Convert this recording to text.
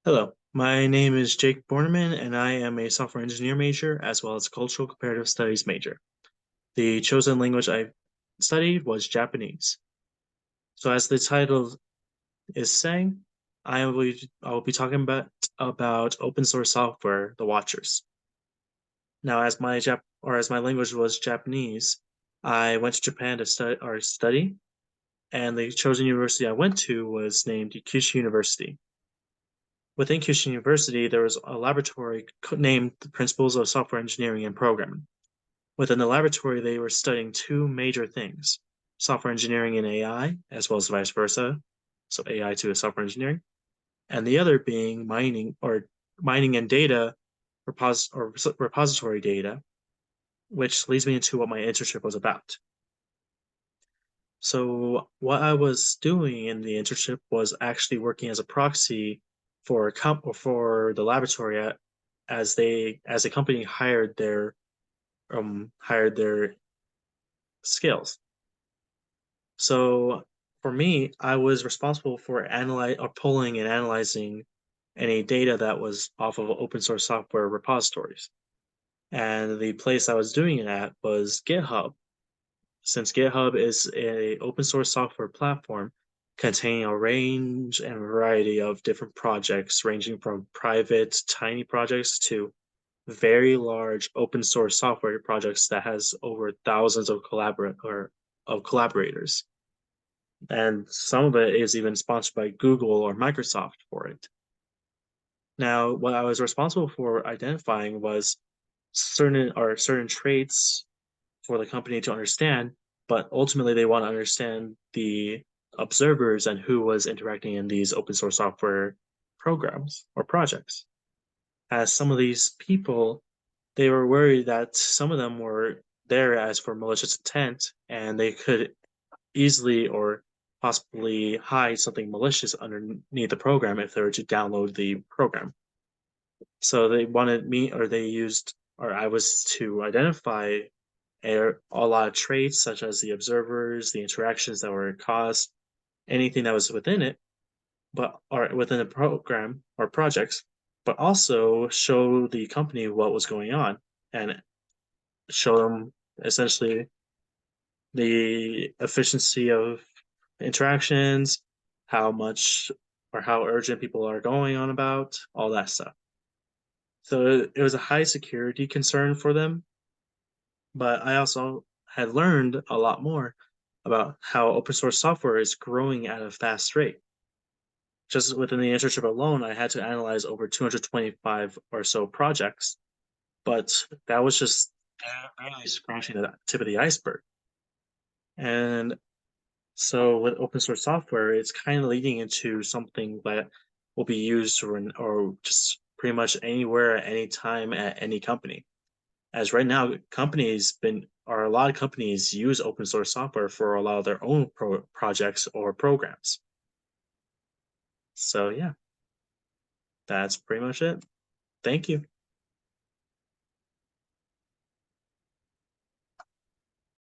Hello, my name is Jake Borneman, and I am a software engineer major as well as a cultural comparative studies major. The chosen language I studied was Japanese. So, as the title is saying, I will be talking about open source software, the Watchers. Now, as my language was Japanese, I went to Japan to study, and the chosen university I went to was named Kyushu University. Within Kyushu University, there was a laboratory named the Principles of Software Engineering and Programming. Within the laboratory, they were studying two major things: software engineering and AI, as well as vice versa. So AI to software engineering, and the other being mining and data repository data, which leads me into what my internship was about. So what I was doing in the internship was actually working as a proxy for for the laboratory as a company hired their skills. So for me, I was responsible for analyze or pulling and analyzing any data that was off of open source software repositories. And the place I was doing it at was GitHub, since GitHub is a open source software platform containing a range and variety of different projects, ranging from private, tiny projects to very large open source software projects that has over thousands of collaborators. And some of it is even sponsored by Google or Microsoft for it. Now, what I was responsible for identifying was certain traits for the company to understand, but ultimately they want to understand the observers and who was interacting in these open source software programs or projects. As some of these people, they were worried that some of them were there as for malicious intent and they could easily or possibly hide something malicious underneath the program if they were to download the program. So they wanted me, or they used, or I was to identify a lot of traits such as the observers, the interactions that were caused, anything that was within it, but or within the program or projects, but also show the company what was going on and show them essentially the efficiency of interactions, how much or how urgent people are going on about, all that stuff. So it was a high security concern for them, but I also had learned a lot more about how open source software is growing at a fast rate. Just within the internship alone, I had to analyze over 225 or so projects, but that was just barely scratching the tip of the iceberg. And so with open source software, it's kind of leading into something that will be used or just pretty much anywhere at any time at any company. As right now, a lot of companies use open source software for a lot of their own projects or programs. So yeah, that's pretty much it. Thank you.